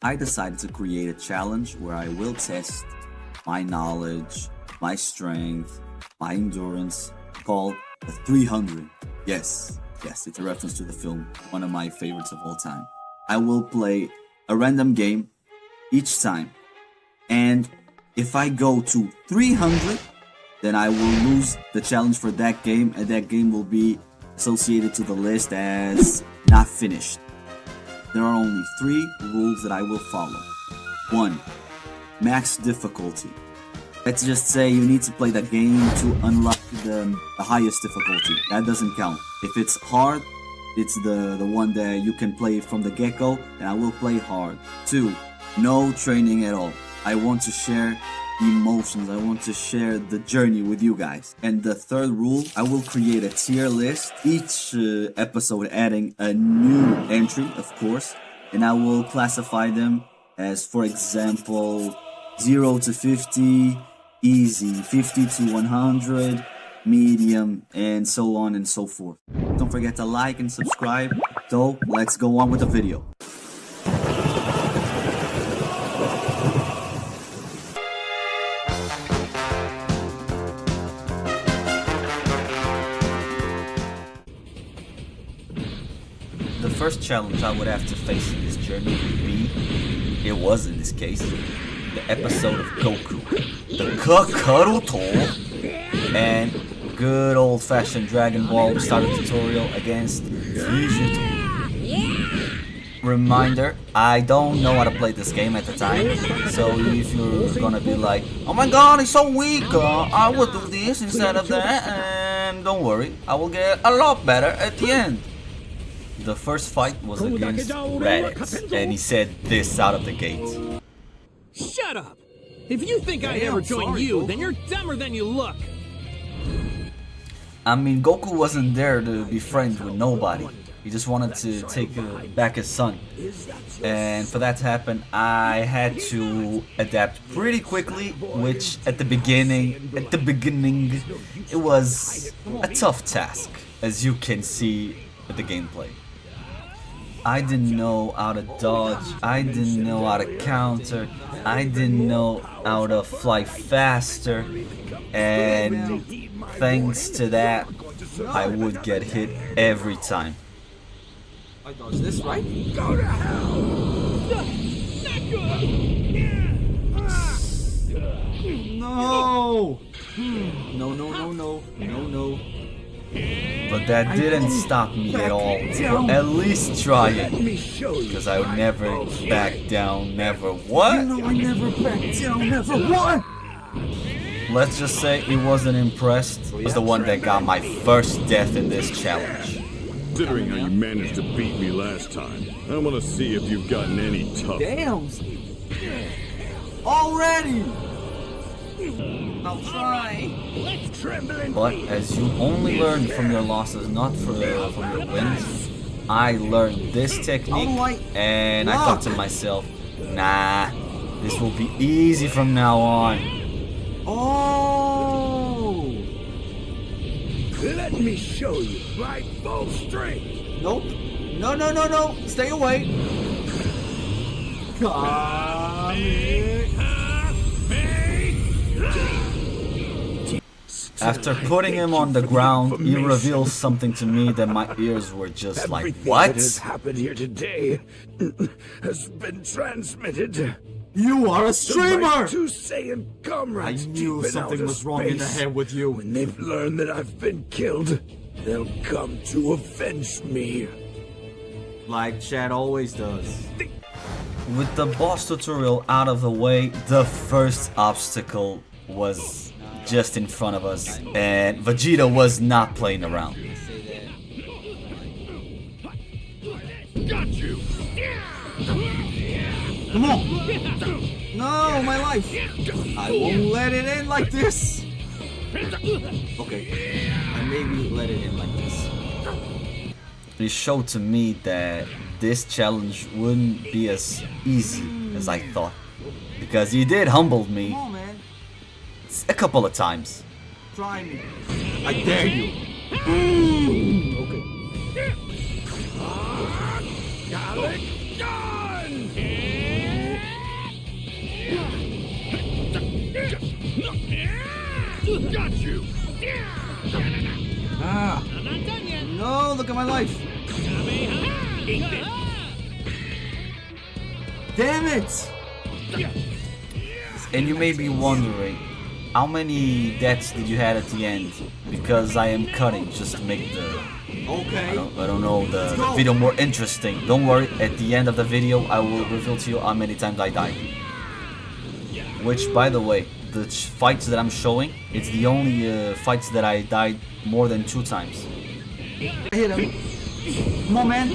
I decided to create a challenge where I will test my knowledge, my strength, my endurance, called the 300. Yes, it's a reference to the film, one of my favorites of all time. I will play a random game each time, and if I go to 300, then I will lose the challenge for that game, and that game will be associated to the list as not finished. There are only 3 rules that I will follow. 1. Max difficulty. Let's just say you need to play the game to unlock the highest difficulty. That doesn't count. If it's hard, it's the one that you can play from the get-go, then I will play hard. 2. No training at all. I want to share emotions. I want to share the journey with you guys. And the 3rd rule, I will create a tier list, each episode adding a new entry, of course, and I will classify them as, for example, 0 to 50, easy, 50 to 100, medium, and so on and so forth. Don't forget to like and subscribe. So let's go on with the video. The first challenge I would have to face in this journey would be, it was in this case, the episode of Goku, the Kakaroto, and good old-fashioned Dragon Ball starter tutorial against Vegeta. Reminder, I don't know how to play this game at the time, so if you're gonna be like, oh my god, he's so weak, I will do this instead of that, and don't worry, I will get a lot better at the end. The first fight was against Raditz, and he said this out of the gate. Shut up! If you think I'd ever join you, then you're dumber than you look! I mean, Goku wasn't there to be friends with nobody. He just wanted to take back his son. And for that to happen, I had to adapt pretty quickly, which at the beginning, it was a tough task, as you can see with the gameplay. I didn't know how to dodge, I didn't know how to counter, I didn't know how to fly faster, and thanks to that, I would get hit every time. I dodged this, right? Go to hell! No! No. But that didn't stop me at all, for at least trying, because I would never back down, never what? You know I never backed down, never what? Let's just say he wasn't impressed, was the one that got my first death in this challenge. Considering how you managed to beat me last time, I want to see if you've gotten any tougher. Damn! Already! I'll try. But as you only learn from your losses, not from your wins, I learned this technique, and I thought to myself, nah, this will be easy from now on. Oh! Let me show you my full strength! Nope. No. Stay away. Come here. After putting him on the ground, he reveals something to me that my ears were just like, what? Everything that has happened here today has been transmitted. You are a streamer! My two Saiyan I comrades knew deep in something outer was wrong in the space. head with you. When they've learned that I've been killed, they'll come to avenge me. Like Chad always does. With the boss tutorial out of the way, the first obstacle was just in front of us, and Vegeta was not playing around. Got you! Come on! No, my life! I won't let it in like this! Okay, I maybe let it in like this. It showed to me that this challenge wouldn't be as easy as I thought, because he did humble me Come on, man. a couple of times. Try me. I dare you. Okay. Gallic gun! Ah, I'm not done yet. no, look at my life. Damn it! And you may be wondering, how many deaths did you have at the end? Because I am cutting just to make the I don't know the video more interesting. Don't worry, at the end of the video I will reveal to you how many times I died. Which, by the way, the fights that I'm showing, it's the only fights that I died more than 2 times. I hit him. Come on, man.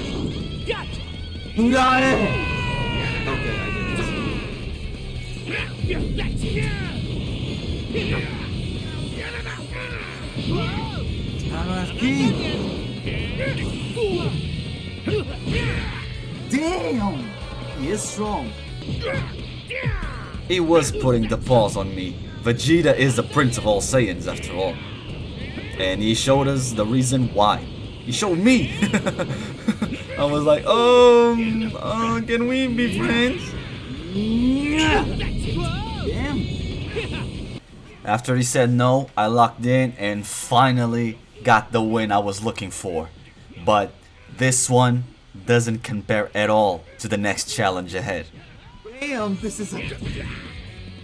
You got it. Okay, I did this. I don't have key. Damn! He is strong. He was putting the paws on me. Vegeta is the prince of all Saiyans after all. And he showed us the reason why. He showed me! I was like, can we be friends? Damn! After he said no, I locked in and finally got the win I was looking for. But this one doesn't compare at all to the next challenge ahead. Damn, this is a...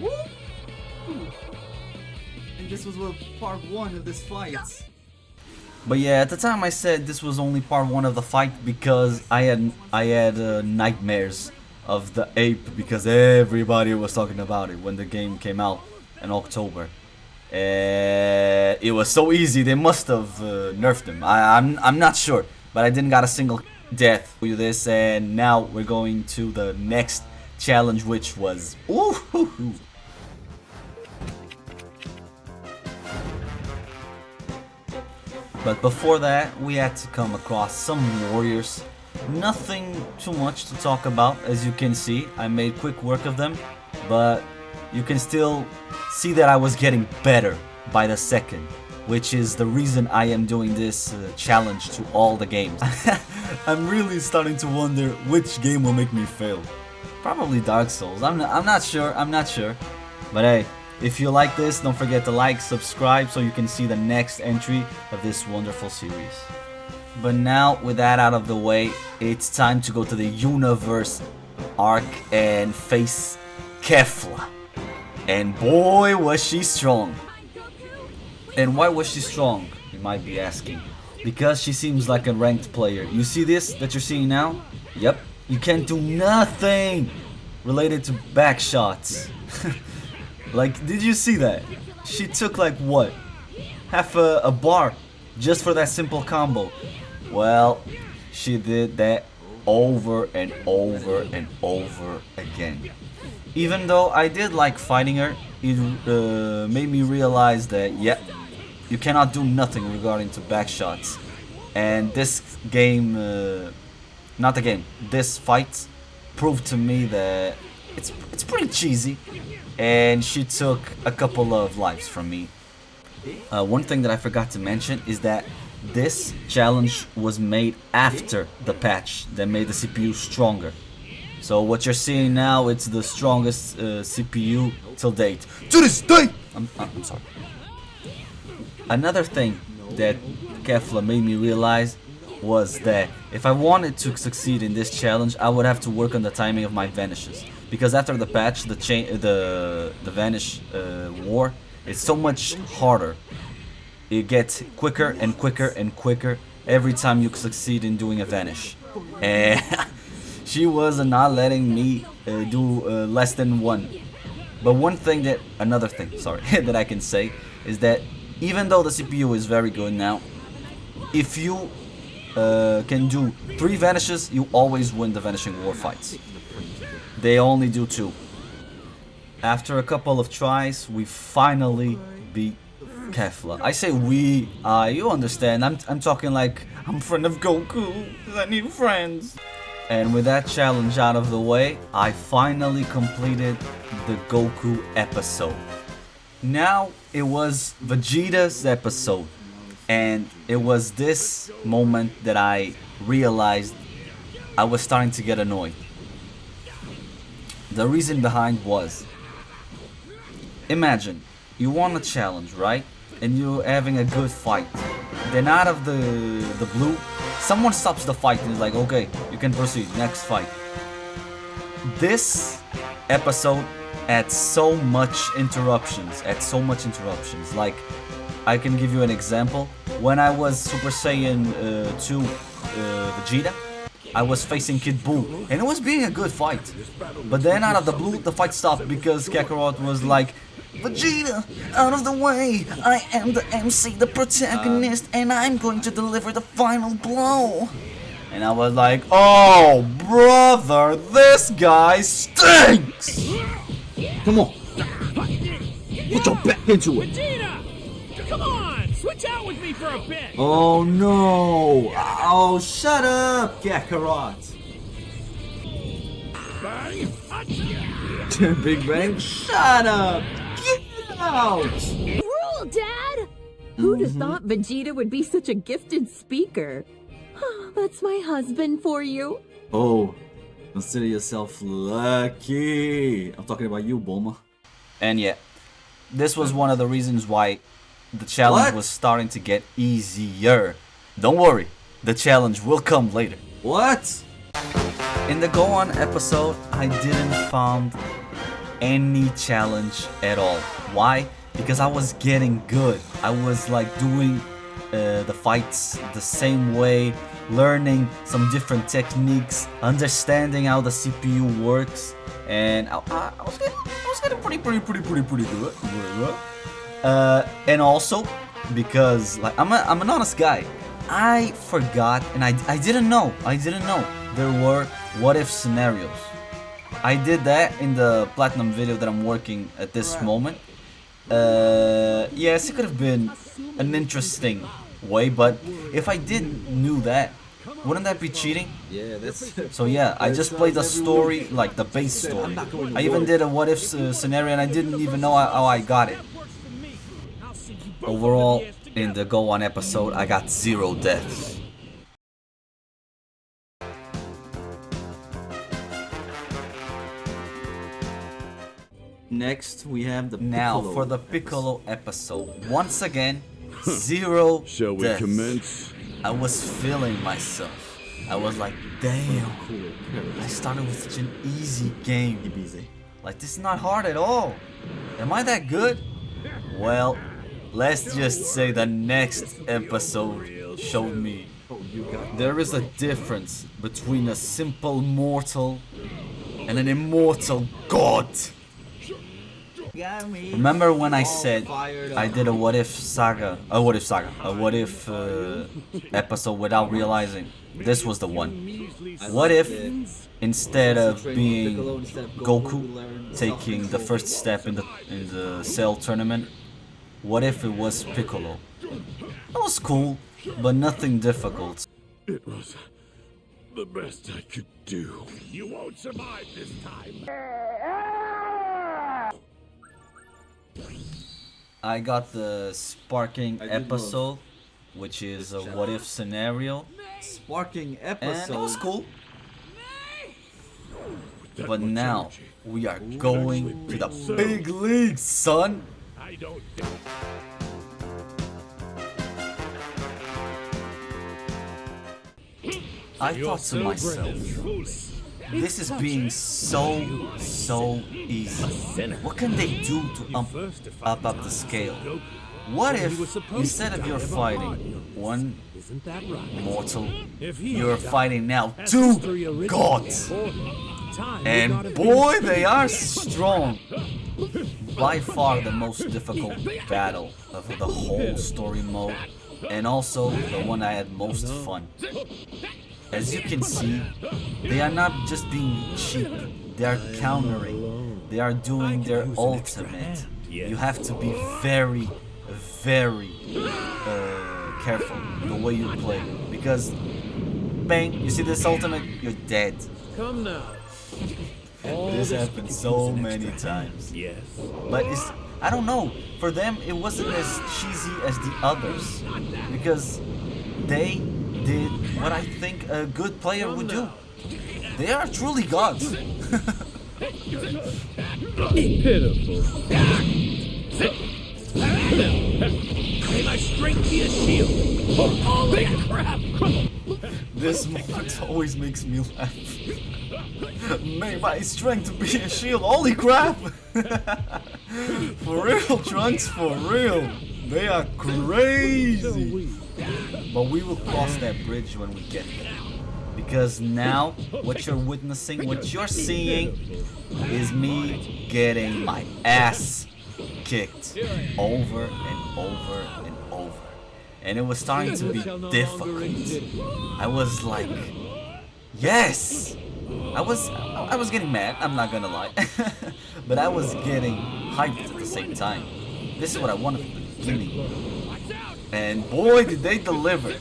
Woo! And this was part 1 of this fight. But yeah, at the time I said this was only part 1 of the fight because I had nightmares of the ape because everybody was talking about it when the game came out in October. It was so easy, they must have nerfed him. I'm not sure, but I didn't got a single death with this, and now we're going to the next challenge, which was But before that, we had to come across some warriors. Nothing too much to talk about, as you can see. I made quick work of them, but you can still see that I was getting better by the second, which is the reason I am doing this challenge to all the games. I'm really starting to wonder which game will make me fail. Probably Dark Souls. I'm not sure. But hey, if you like this, don't forget to like, subscribe, so you can see the next entry of this wonderful series. But now, with that out of the way, it's time to go to the universe arc and face Kefla. And boy, was she strong. And why was she strong, you might be asking? Because she seems like a ranked player. You see this that you're seeing now? Yep. You can't do nothing related to back shots. Like, did you see that? She took like what? Half a bar just for that simple combo. Well, she did that over and over and over again. Even though I did like fighting her, it made me realize that, yeah, you cannot do nothing regarding to back shots. And this game, this fight proved to me that it's pretty cheesy. And she took a couple of lives from me. One thing that I forgot to mention is that this challenge was made after the patch that made the CPU stronger. So what you're seeing now, it's the strongest CPU till date. To this day! I'm sorry. Another thing that Kefla made me realize was that if I wanted to succeed in this challenge, I would have to work on the timing of my vanishes. Because after the patch, the vanish war, it's so much harder. It gets quicker and quicker and quicker every time you succeed in doing a vanish. And she was not letting me do less than 1. But another thing, that I can say is that even though the CPU is very good now, if you can do 3 vanishes, you always win the vanishing war fights. They only do 2. After a couple of tries, we finally beat Kefla. I say we, you understand, I'm talking like I'm friend of Goku, I need friends. And with that challenge out of the way, I finally completed the Goku episode. Now it was Vegeta's episode, and it was this moment that I realized I was starting to get annoyed. The reason behind was, imagine, you won a challenge, right? and you're having a good fight. Then out of the blue, someone stops the fight and is like, okay, you can proceed, next fight. This episode had so much interruptions, like, I can give you an example. When I was Super Saiyan 2 Vegeta, I was facing Kid Buu, and it was being a good fight. But then out of the blue, the fight stopped because Kakarot was like, Vegeta, out of the way! I am the MC, the protagonist, and I'm going to deliver the final blow! And I was like, oh, brother, this guy stinks! Come on. Put your back into it. Vegeta! Come on! Switch out with me for a bit! Oh no! Oh, shut up, Kakarot! Big Bang, shut up! Get out! Rule, Dad! Who'd have thought Vegeta would be such a gifted speaker? That's my husband for you. Oh, consider yourself lucky. I'm talking about you, Bulma. And yeah, this was one of the reasons why the challenge What? was starting to get easier. Don't worry, the challenge will come later. What? In the Go On episode, I didn't found any challenge at all. Why? Because I was getting good. I was like doing the fights the same way, learning some different techniques, understanding how the CPU works, and I was getting pretty good. And also because like I'm an honest guy, I forgot and I didn't know there were what if scenarios. I did that in the platinum video that I'm working at this moment. Yes, it could have been an interesting way, but if I knew that, wouldn't that be cheating? Yeah, that's. So yeah, I just played the story, like the base story. I even did a what if scenario and I didn't even know how I got it. Overall, in the Go On episode, I got 0 deaths. Next, we have the Now Piccolo for the Piccolo episode. Once again, 0 Shall we deaths. commence? I was feeling myself. I was like, damn, I started with such an easy game. Like, this is not hard at all. Am I that good? Well, let's just say the next episode showed me there is a difference between a simple mortal and an immortal god. Remember when I said I did a what if episode without realizing? This was the one. What if instead of being Goku taking the first step in the Cell tournament, what if it was Piccolo? That was cool, but nothing difficult. It was the best I could do. You won't survive this time. I got the Sparking episode, which is a what if scenario, Sparking and episode. it was cool. But now we are going to the big leagues, son. I don't. I thought to myself, this is being so easy. What can they do to up the scale? What if instead of you're fighting one mortal, you're fighting now 2 gods? And boy, they are strong. By far the most difficult battle of the whole story mode, and also the one I had most fun. As you can see, they are not just being cheap, they are countering, they are doing their ultimate. You have to be very careful the way you play, because bang, you see this ultimate, you're dead. Come now. This happened so many times. Yes. But I don't know, for them it wasn't as cheesy as the others, because they did what I think a good player would do. They are truly gods. Pitiful. strength be a shield. Holy crap! This moment always makes me laugh. May my strength be a shield. Holy crap! For real, Trunks, for real. They are crazy. But we will cross that bridge when we get there. Because now, what you're witnessing, what you're seeing, is me getting my ass kicked over and over and over. And it was starting to be difficult. I was like, yes! I was getting mad, I'm not gonna lie. But I was getting hyped at the same time. This is what I wanted from the beginning. And boy, did they deliver.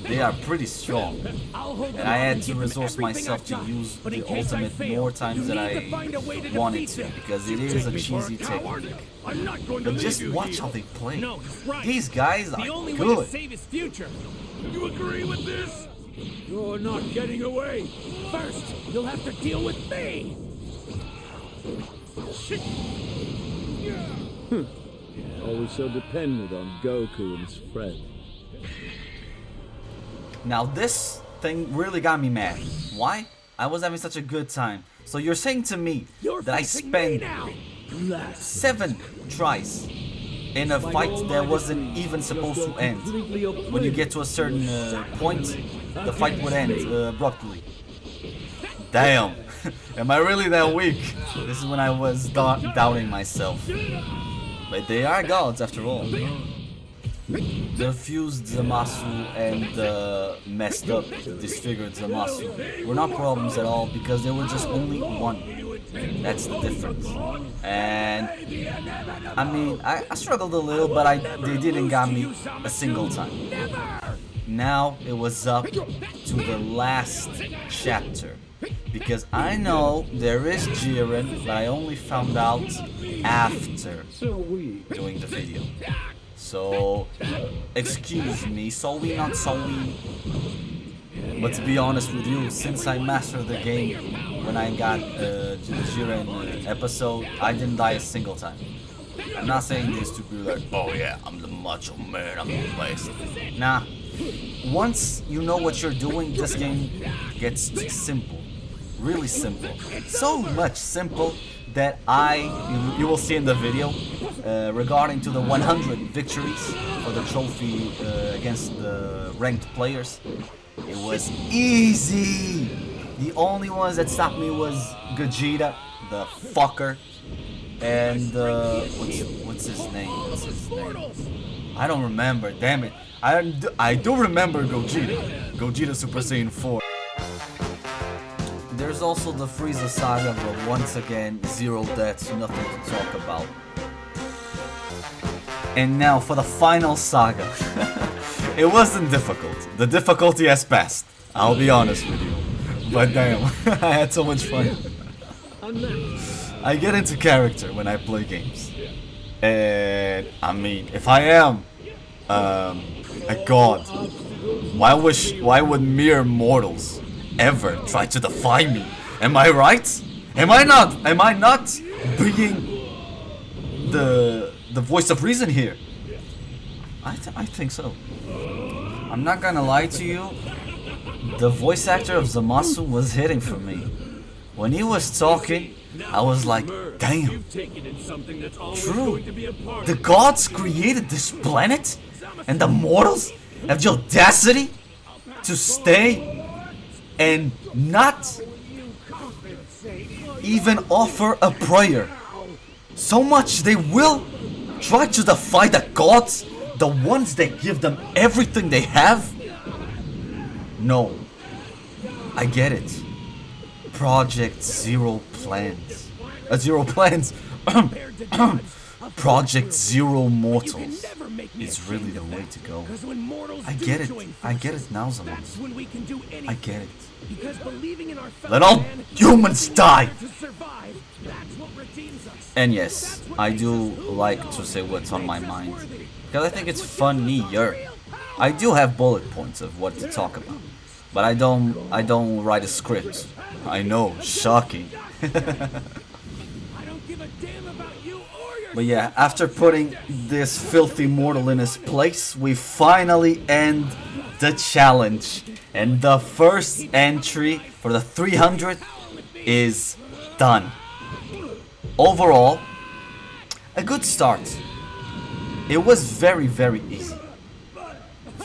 They are pretty strong. And I had to resource myself to use the ultimate more times than I wanted to, because it is a cheesy technique. But just watch how they play. These guys are good. You agree with this? You're not getting away. First, you'll have to deal with me. Always so dependent on Goku and his friend. Now this thing really got me mad. Why? I was having such a good time. So you're saying to me that I spent 7 tries in a fight that wasn't even supposed to end. When you get to a certain point, the fight would end abruptly. Damn, am I really that weak? This is when I was doubting myself. But they are gods after all. The fused Zamasu and messed up, disfigured Zamasu were not problems at all, because there were just only one. That's the difference. And I mean, I struggled a little, but they didn't got me a single time. Now it was up to the last chapter, because I know there is Jiren, but I only found out after doing the video. So, excuse me, sorry, not sorry. But to be honest with you, since I mastered the game when I got the Jiren episode, I didn't die a single time. I'm not saying this to be like, oh yeah, I'm the macho man, I'm the best. Nah, once you know what you're doing, this game gets simple. Really simple. So much simple that you will see in the video regarding to the 100 victories for the trophy against the ranked players. It was easy. The only ones that stopped me was Gogeta, the fucker, and what's his name? I don't remember. Damn it! I do remember Gogeta. Gogeta Super Saiyan 4. There's also the Frieza saga, but once again, 0 deaths, nothing to talk about. And now for the final saga. It wasn't difficult. The difficulty has passed. I'll be honest with you. But damn, I had so much fun. I get into character when I play games. And I mean, if I am a god, why would mere mortals ever try to defy me? Am I right? Am I not? Am I not being the voice of reason here? I think so. I'm not gonna lie to you. The voice actor of Zamasu was hitting for me. When he was talking, I was like, damn. True. The gods created this planet, and the mortals have the audacity to stay and not even offer a prayer. So much they will try to defy the gods, the ones that give them everything they have. No, I get it. Project Zero Plans. Zero Plans. Project Zero Mortals is really the way to go. I get it. I get it now, Zamasu. I get it. Let all humans die! And yes, I do like to say what's on my mind, because I think it's funnier. I do have bullet points of what to talk about, but I don't write a script. I know, shocking. don't give a damn about you or your But yeah, after putting this filthy mortal in his place, we finally end the challenge. And the first entry for the 300 is done. Overall, a good start. It was very, very easy.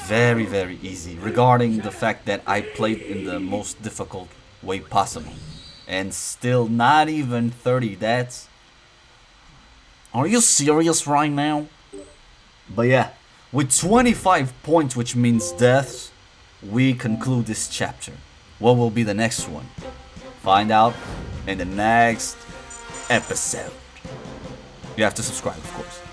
Very, very easy. Regarding the fact that I played in the most difficult way possible. And still not even 30 deaths. Are you serious right now? But yeah, with 25 points, which means deaths, we conclude this chapter. What will be the next one? Find out in the next episode. You have to subscribe, of course.